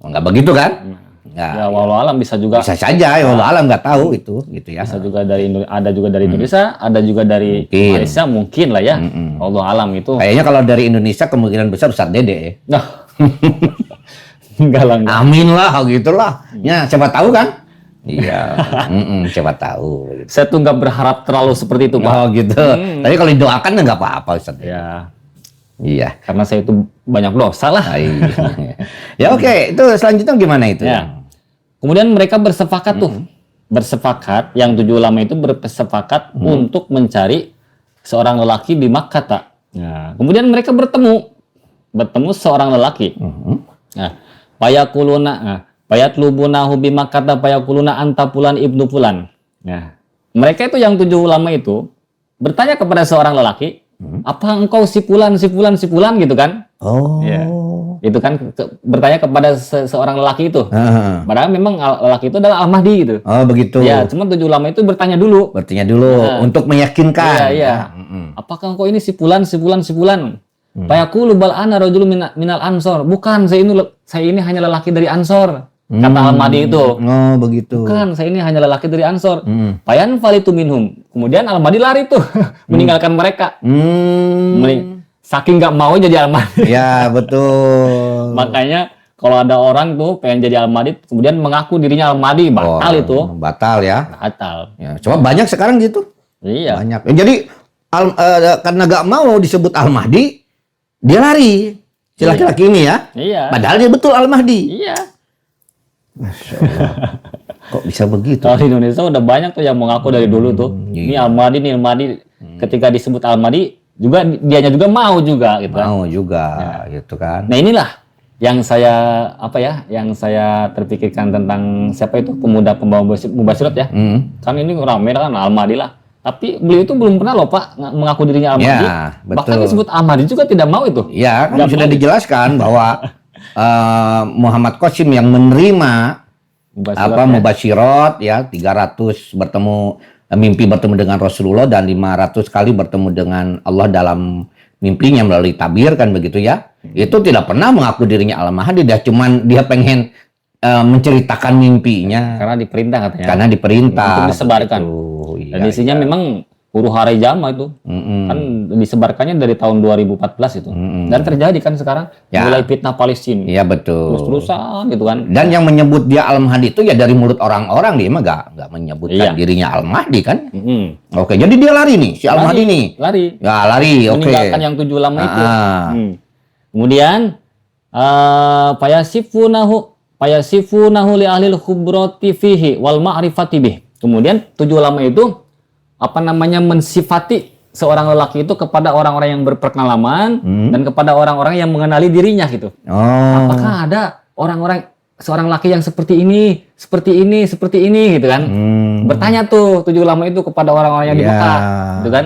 A: Enggak begitu kan?
B: Ya, walau alam bisa juga.
A: Bisa saja, ya Allah alam nggak tahu itu, gitu ya.
B: Bisa juga dari ada juga dari Indonesia, ada juga dari
A: Mungkin.
B: Malaysia mungkin lah ya. Allah alam itu.
A: Kayaknya kalau dari Indonesia kemungkinan besar Ustadz Dede.
B: Nah. Enggak lah. Enggak.
A: Amin lah, gitulah. Ya, siapa tahu kan? Iya, siapa tahu. Gitu.
B: Saya tuh nggak berharap terlalu seperti itu, Pak.
A: Oh gitu. Tapi kalau didoakan ya nggak apa-apa Ustadz.
B: Ya,
A: Iya.
B: karena saya itu banyak dosa lah.
A: Ya oke, itu selanjutnya gimana itu?
B: Ya. Kemudian mereka bersepakat bersepakat, yang 7 ulama itu bersepakat untuk mencari seorang lelaki di Makkah, tak. Nah, kemudian mereka bertemu seorang lelaki. Nah, payatlubunahu bi Makkah, payakuluna anta fulan ibnu fulan. Nah, mereka itu yang 7 ulama itu bertanya kepada seorang lelaki, apa engkau si fulan gitu kan?
A: Oh.
B: Ya. Itu kan bertanya kepada seorang lelaki itu. Padahal memang lelaki itu adalah Al-Mahdi gitu.
A: Oh begitu.
B: Ya, cuma 7 ulama itu bertanya dulu.
A: Bertanya dulu untuk meyakinkan.
B: Iya. Apakah engkau ini si fulan? Fayaqulu bal ana rajulun minal ansor. Bukan, saya ini hanya lelaki dari Ansor. Kata Al-Mahdi itu.
A: Oh begitu.
B: Bukan, saya ini hanya lelaki dari Ansor. Fayan falitu minhum. Kemudian Al-Mahdi lari tuh meninggalkan mereka. Saking nggak mau jadi Al-Mahdi.
A: Ya betul.
B: Makanya kalau ada orang tuh pengen jadi Al-Mahdi, kemudian mengaku dirinya Al-Mahdi, batal itu.
A: Batal ya.
B: Batal.
A: Ya, coba banyak sekarang gitu.
B: Iya.
A: Banyak. Jadi karena gak mau disebut Al-Mahdi, dia lari. Si laki-laki ini ya.
B: Iya.
A: Padahal dia betul Al-Mahdi.
B: Iya.
A: Masya Allah. Kok bisa begitu?
B: Kalau di Indonesia udah banyak tuh yang mengaku dari dulu tuh. Ini Al-Mahdi, ini Al-Mahdi. Ketika disebut Al-Mahdi, juga dianya juga mau juga gitu kan.
A: Mau juga gitu kan.
B: Nah inilah yang saya yang saya terpikirkan tentang siapa itu pemuda pembawa mubasyirat ya. Kan ini rame kan Al-Mahdi lah. Tapi beliau itu belum pernah loh Pak mengaku dirinya Al-Mahdi.
A: Ya,
B: Bahkan
A: betul.
B: disebut Al-Mahdi juga tidak mau itu.
A: Ya, kan
B: Nggak
A: sudah
B: mau.
A: dijelaskan bahwa Muhammad Qasim yang menerima mubasyirat ya 300 mimpi bertemu dengan Rasulullah dan 500 kali bertemu dengan Allah dalam mimpinya melalui tabir kan begitu ya. Itu tidak pernah mengaku dirinya Al-Mahdi, dia pengen menceritakan mimpinya
B: Karena diperintah katanya.
A: karena diperintah
B: Untuk disebarkan.
A: begitu. Iya,
B: Dan isinya
A: iya.
B: memang huru hara jama itu. Kan disebarkannya dari tahun 2014 itu. Dan terjadi kan sekarang
A: Ya.
B: mulai fitnah Palestina.
A: Iya betul.
B: Terus-terusan gitu kan.
A: Dan yang menyebut dia Al-Mahdi itu ya dari mulut orang-orang, dia mah gak menyebutkan
B: Iya.
A: dirinya Al-Mahdi kan.
B: Mm-mm.
A: Oke, jadi dia lari nih, si Al-Mahdi nih.
B: Lari.
A: Ya lari, oke.
B: Meninggalkan yang 7 ulama itu.
A: Ah.
B: Kemudian payasifunahu li ahlil khubrati fihi wal ma'rifati bih. Kemudian 7 ulama itu mensifati seorang lelaki itu kepada orang-orang yang berpengalaman dan kepada orang-orang yang mengenali dirinya gitu.
A: Oh.
B: Apakah ada seorang laki yang seperti ini gitu kan? Bertanya tuh 7 ulama itu kepada orang-orang yang di
A: Ya.
B: Mekah, gitu kan?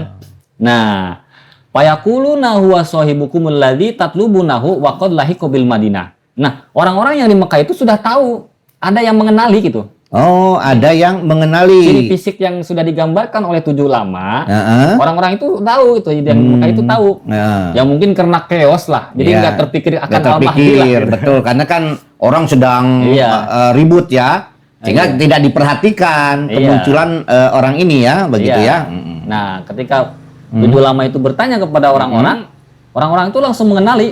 B: Nah, fayaquluna huwa sahibukumul ladzi tatlubunahu wa qad lahiqa bil Madinah. Nah, orang-orang yang di Mekah itu sudah tahu, ada yang mengenali gitu.
A: Oh, ada yang mengenali.
B: Ciri fisik yang sudah digambarkan oleh 7 ulama,
A: Heeh.
B: orang-orang itu tahu itu, yang di Mekah itu tahu.
A: Nah.
B: Yang mungkin karena chaos lah, jadi
A: Iya.
B: nggak terpikir akan
A: Nggak
B: Al-Mahdi lah.
A: terpikir,
B: gitu.
A: betul. Karena kan orang sedang
B: Iya.
A: ribut ya, sehingga tidak diperhatikan
B: Iya.
A: kemunculan orang ini ya, begitu
B: Iya.
A: ya.
B: Nah, ketika 7 ulama itu bertanya kepada orang-orang, orang-orang itu langsung mengenali.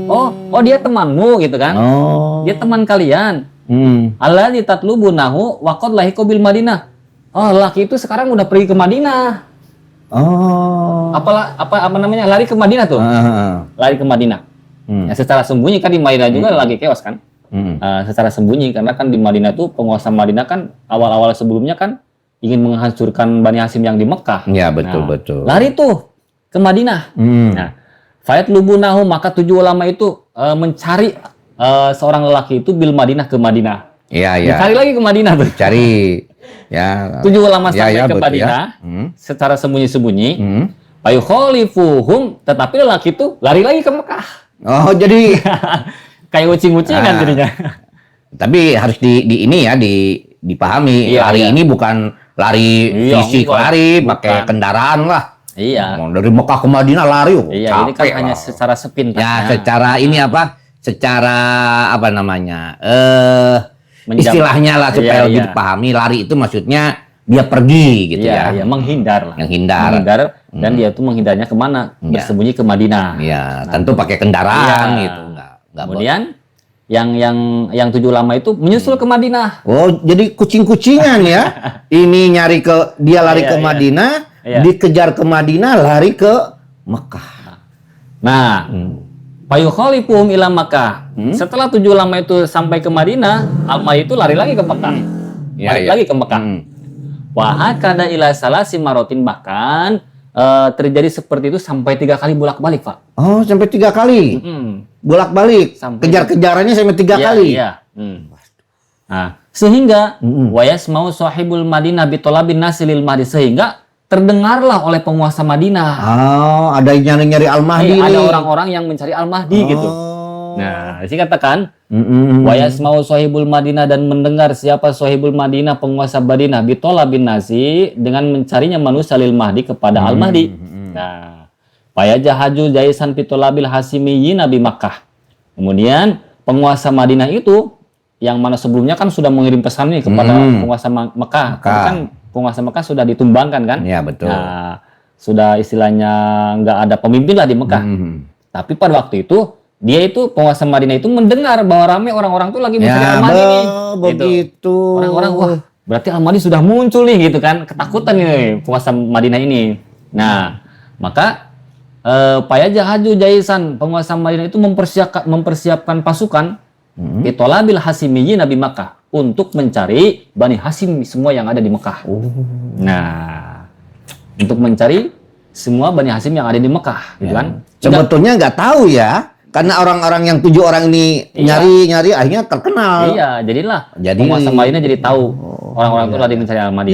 B: Oh dia temanmu gitu kan?
A: Oh.
B: Dia teman kalian. Alladzi tatlubunahu wa qad lahiqa bil Madinah. Oh, laki itu sekarang udah pergi ke Madinah.
A: Oh.
B: Apa namanya? Lari ke Madinah tuh. Lari ke Madinah. Ya, secara sembunyi kan di Madinah juga lagi chaos kan? Secara sembunyi karena kan di Madinah tuh penguasa Madinah kan awal-awal sebelumnya kan ingin menghancurkan Bani Hasyim yang di Mekah.
A: Ya, betul.
B: Lari tuh ke Madinah. Nah, Fayat lubunahu, maka 7 ulama itu mencari seorang lelaki itu bil Madinah ke Madinah.
A: Iya, iya.
B: Dicari lagi ke Madinah tuh.
A: Cari ya.
B: 7 ulama
A: Ya,
B: sampai
A: ya,
B: ke
A: betul
B: Madinah secara sembunyi-sembunyi. Payukhalifuhum, tetapi lelaki itu lari lagi ke Mekah.
A: Oh, jadi
B: Kayak ucing-ucingan jadinya.
A: tapi harus ini ya dipahami.
B: Iya,
A: lari
B: iya.
A: ini bukan lari
B: Iya,
A: fisik,
B: bukan.
A: lari
B: Bukan.
A: pakai kendaraan lah.
B: Iya.
A: Mau dari Mekah ke Madinah lari,
B: Iya, ini kan
A: capek
B: hanya
A: lah.
B: secara sepintas.
A: Ya, secara ini apa? Secara apa namanya? Istilahnya lah supaya
B: Iya,
A: lebih
B: iya.
A: dipahami. Lari itu maksudnya dia pergi gitu
B: Iya,
A: ya.
B: iya, menghindar lah.
A: Menghindar.
B: Dan dia tuh menghindarnya kemana?
A: Iya.
B: Bersembunyi ke Madinah.
A: Ya, tentu pakai kendaraan
B: Iya.
A: gitu. Enggak
B: Kemudian yang 7 ulama itu menyusul ke Madinah.
A: Oh, jadi kucing-kucingan ya. Ini dia lari
B: Iya,
A: ke
B: iya.
A: Madinah,
B: Iya.
A: dikejar ke Madinah, lari ke Mekah.
B: Nah, payukhalifuhum ila Makkah. Setelah 7 ulama itu sampai ke Madinah, Al-Mahdi itu lari lagi ke Mekah.
A: Iya,
B: Balik
A: iya.
B: lagi ke Mekah. Wa hakada ila salasi marotin, bahkan terjadi seperti itu sampai 3 kali bolak-balik, Pak.
A: Oh, sampai 3 kali. Bolak-balik.
B: Sampai-
A: Kejar-kejarannya sampai 3
B: Iya,
A: kali.
B: Iya. Nah, sehingga wayas mau sahibul Madinah bitolabin nasilil Mahdi, sehingga terdengarlah oleh penguasa Madinah.
A: Oh, ada yang nyari-nyari Al-Mahdi
B: Ada
A: nih.
B: orang-orang yang mencari Al-Mahdi gitu.
A: Oh.
B: Nah, sih katakan
A: Mm-mm.
B: wayas mau sahibul Madinah, dan mendengar siapa sahibul Madinah, penguasa Madinah, bitolabin nasi, dengan mencarinya manusia lil Mahdi kepada Al-Mahdi. Nah, jahaju jaisan bitolabil hasimiyyin Nabi Makkah. Kemudian penguasa Madinah itu yang mana sebelumnya kan sudah mengirim pesan nih kepada penguasa Mekah. Tapi kan penguasa Mekah sudah ditumbangkan kan?
A: Iya, betul.
B: Nah, sudah istilahnya nggak ada pemimpin lah di Mekah. Tapi pada waktu itu dia itu penguasa Madinah itu mendengar bahwa ramai orang-orang tuh lagi mencari Al-Mahdi nih. Gitu.
A: Begitu.
B: Orang-orang, wah berarti Al-Mahdi sudah muncul nih gitu kan. Ketakutan nih penguasa Madinah ini. Nah, maka Pak Yajah Haju Jaisan, penguasa Madinah itu mempersiapkan pasukan Itolabil Hasimiyyin Nabi Makkah untuk mencari Bani Hasim semua yang ada di Mekah. Nah, untuk mencari semua Bani Hasim yang ada di Mekah, gitu kan?
A: Sebetulnya nggak tahu ya, karena orang-orang yang 7 orang ini nyari-nyari akhirnya terkenal.
B: Iya, jadilah penguasa Madinah jadi tahu orang-orang itu lagi mencari Al-Mahdi.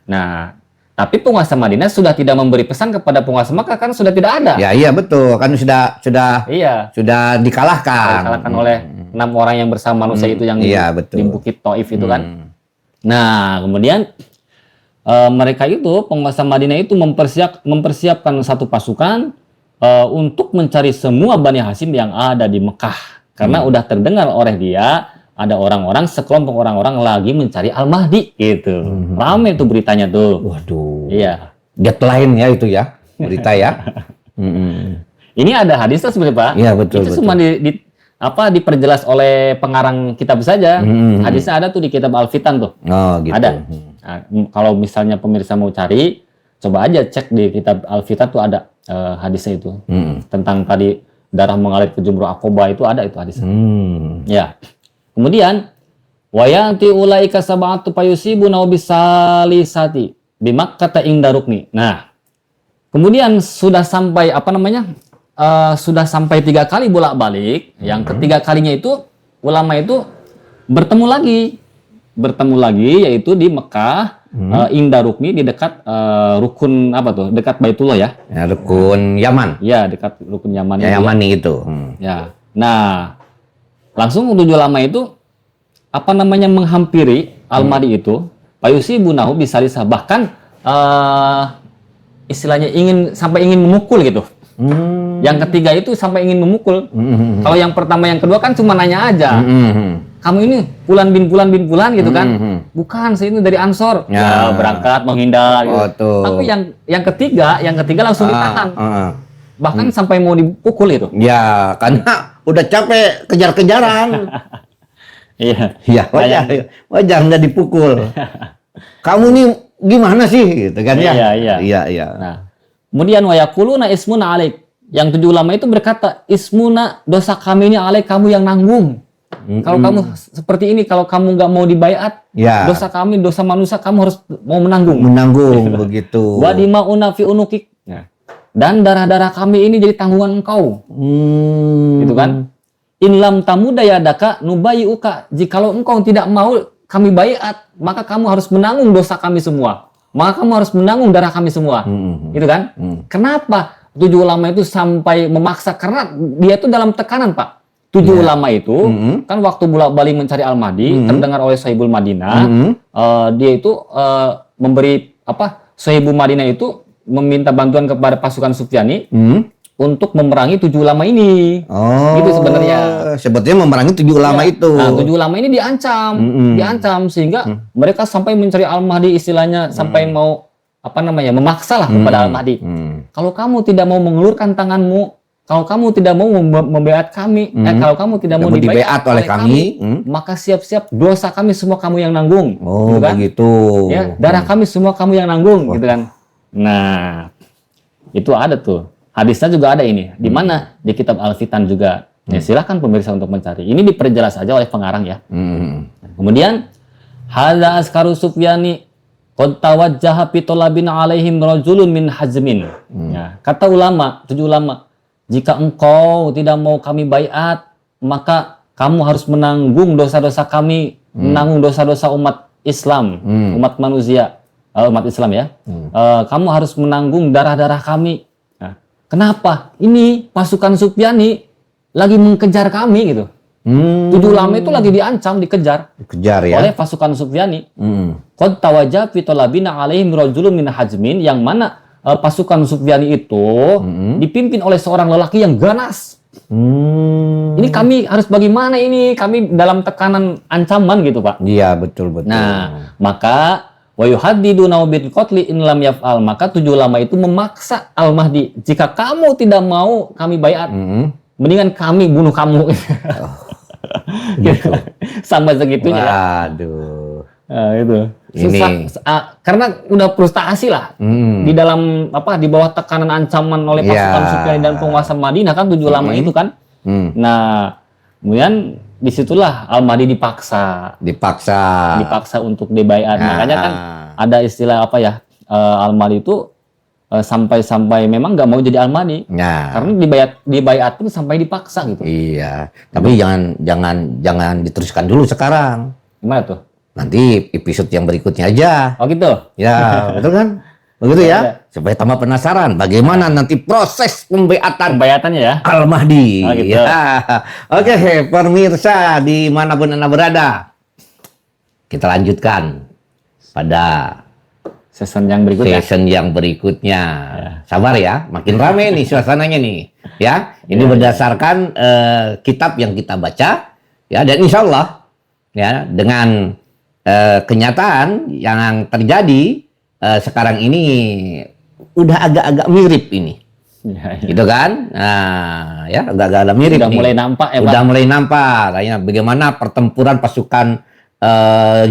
B: Nah, tapi penguasa Madinah sudah tidak memberi pesan kepada penguasa Makkah, kan sudah tidak ada.
A: Ya, iya betul, kan sudah dikalahkan.
B: Dikalahkan oleh 6 orang yang bersama manusia itu yang di Bukit Taif itu kan. Nah, kemudian mereka itu penguasa Madinah itu mempersiapkan satu pasukan untuk mencari semua Bani Hasim yang ada di Mekah, karena udah terdengar oleh dia ada orang-orang, sekelompok orang-orang lagi mencari Al-Mahdi gitu. Ramai tuh beritanya tuh.
A: Waduh.
B: Iya.
A: Deadline ya itu ya, berita ya.
B: Ini ada hadisnya sebenarnya Pak.
A: Iya betul.
B: Itu cuma diperjelas oleh pengarang kitab saja. Hadisnya ada tuh di kitab Al-Fitan tuh.
A: Oh gitu.
B: Ada. Nah, kalau misalnya pemirsa mau cari, coba aja cek di kitab Al-Fitan tuh ada hadisnya itu. Tentang tadi darah mengalir ke Jumrah Aqobah itu ada itu hadisnya. Ya. Kemudian wayanti ulaika sab'atu payusibuna bisalisati bimakkata inda rukni. Nah, kemudian sudah sampai sudah sampai 3 kali bolak-balik. Yang ketiga kalinya itu ulama itu bertemu lagi yaitu di Mekah, inda rukni, di dekat rukun dekat Baitullah ya.
A: Ya, rukun Yaman.
B: Ya, dekat rukun Yaman.
A: Ya, Yamani itu.
B: Ya. Nah, langsung 7 ulama itu menghampiri Al-Mahdi itu, payusibunahu bisalisah, bahkan istilahnya sampai ingin memukul gitu. Yang ketiga itu sampai ingin memukul. Kalau yang pertama yang kedua kan cuma nanya aja. Kamu ini Fulan bin Fulan gitu kan? Bukan, saya ini dari Ansor. Ya, berangkat menghindar gitu. Tapi yang ketiga langsung ditahan. Bahkan sampai mau dipukul itu.
A: Ya, karena udah capek kejar-kejaran.
B: Iya.
A: Ya, wajar nggak dipukul. Kamu nih gimana sih gitu kan ya? Iya.
B: Nah, kemudian wa yaquluna ismuna alaik. Yang 7 ulama itu berkata, ismuna, dosa kami ini alaik, kamu yang nanggung. Kalau kamu seperti ini, kalau kamu nggak mau dibaiat, dosa kami, dosa manusia, kamu harus mau menanggung.
A: Begitu.
B: Wa dima'una fi unukik. Dan darah-darah kami ini jadi tanggungan engkau. Gitu kan? In lam tamudayadaka nubayiuka. Jikalau engkau tidak mau kami baiat, maka kamu harus menanggung dosa kami semua. Maka kamu harus menanggung darah kami semua. Gitu kan? Kenapa 7 ulama itu sampai memaksa? Karena dia itu dalam tekanan, Pak. 7 ulama itu kan waktu bolak-balik mencari Al-Mahdi, terdengar oleh Sohibul Madinah. Dia itu memberi Sohibul Madinah itu meminta bantuan kepada pasukan Sufyani untuk memerangi 7 ulama ini. Gitu sebenarnya.
A: Sebetulnya memerangi 7 ulama itu.
B: Nah, 7 ulama ini diancam sehingga mereka sampai mencari Al-Mahdi, istilahnya sampai mau memaksa lah kepada Al-Mahdi. Kalau kamu tidak mau mengelurkan tanganmu, kalau kamu tidak mau membaiat kami, kalau kamu tidak mau dibaiat oleh kami, maka siap-siap dosa kami semua kamu yang nanggung.
A: Gitu kan? Begitu.
B: Ya, darah kami semua kamu yang nanggung, gitu kan. Nah, itu ada tuh. Hadisnya juga ada ini. Di mana? Di kitab Al-Fitan juga. Ya, silakan pemirsa untuk mencari. Ini diperjelas saja oleh pengarang ya. Kemudian, hadza askaru Sufyani qad tawajjaha fi talabin alaihim rajulun min Hazmin. Ya, kata ulama, 7 ulama, jika engkau tidak mau kami baiat, maka kamu harus menanggung dosa-dosa kami, menanggung dosa-dosa umat Islam, umat manusia, umat Islam ya. Kamu harus menanggung darah-darah kami. Nah, kenapa? Ini pasukan Sufyani lagi mengejar kami gitu. 7 ulama itu lagi diancam, dikejar
A: ya
B: oleh pasukan Sufyani. Qad tawajjah fi talabina alaihim rajulun min Hazmin, yang mana pasukan Sufyani itu dipimpin oleh seorang lelaki yang ganas. Ini kami harus bagaimana ini? Kami dalam tekanan ancaman gitu, Pak.
A: Iya, betul.
B: Nah, maka wa yuhaddiduna bil qatli in lam yaf'al. Maka 7 ulama itu memaksa Al-Mahdi, jika kamu tidak mau kami baiat, mendingan kami bunuh kamu.
A: Gitu.
B: Sampai segitunya. Ya.
A: Waduh.
B: Nah, itu.
A: Ini.
B: Susah, karena udah frustasi lah. Di dalam di bawah tekanan ancaman oleh pasukan
A: Ya.
B: Sufyan dan penguasa Madinah kan 7 ulama itu kan. Nah, kemudian disitulah Al-Mahdi dipaksa untuk dibaiat. Makanya kan ada istilah Al-Mahdi itu sampai memang nggak mau jadi Al-Mahdi. Karena dibaiat pun sampai dipaksa gitu.
A: Iya, tapi jangan diteruskan dulu sekarang.
B: Gimana tuh?
A: Nanti episode yang berikutnya aja.
B: Oh gitu.
A: Ya, betul kan? Begitu ya, supaya tambah penasaran bagaimana nanti proses
B: Pembaiatannya ya.
A: Al-Mahdi.
B: Oh, gitu.
A: Ya. Oke, pemirsa dimanapun Anda berada, kita lanjutkan pada
B: Season yang berikutnya.
A: Sabar ya, makin rame nih suasananya nih. Ya, ini berdasarkan kitab yang kita baca, ya, dan insya Allah ya dengan kenyataan yang terjadi sekarang ini udah agak-agak mirip ini, gitu kan? Nah, ya agak-agak mirip.
B: Udah
A: nih.
B: mulai nampak ya, Pak?
A: Udah mulai nampak, kayaknya bagaimana pertempuran pasukan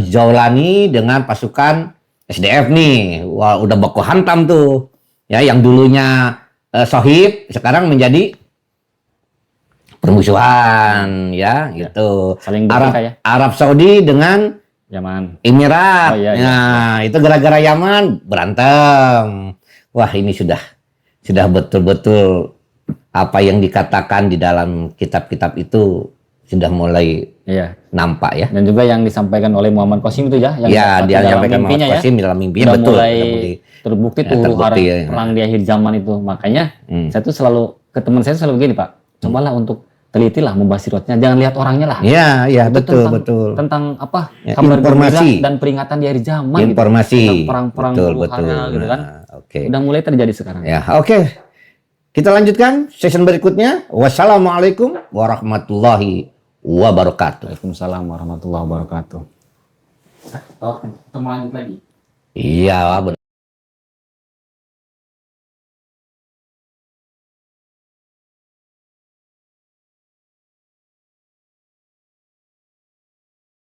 A: Jaulani dengan pasukan SDF nih. Wah, udah baku hantam tuh. Ya, yang dulunya sohib sekarang menjadi permusuhan, ya, gitu.
B: Saling bertikai ya.
A: Arab Saudi dengan
B: Yaman.
A: Emirat.
B: Oh, iya.
A: Nah, itu gara-gara Yaman berantem. Wah, ini sudah betul-betul apa yang dikatakan di dalam kitab-kitab itu sudah mulai nampak ya.
B: Dan juga yang disampaikan oleh Muhammad Qasim itu ya, yang
A: dia menyampaikan Muhammad Qasim dalam mimpinya,
B: udah
A: betul.
B: mulai terbukti tuh perang di akhir zaman itu. Makanya saya tuh selalu ke teman saya selalu gini, Pak. Cobalah untuk telitilah mubasyiratnya, jangan lihat orangnya lah.
A: Iya, betul.
B: Tentang
A: kabar informasi
B: dan peringatan di akhir zaman
A: informasi
B: gitu. Tentang perang-perang gitu kan.
A: Oke.
B: Udah mulai terjadi sekarang.
A: Ya, oke. Kita lanjutkan season berikutnya. Wassalamualaikum warahmatullahi wabarakatuh.
B: Waalaikumsalam warahmatullahi wabarakatuh. Kita lanjut lagi.
A: Iya, benar.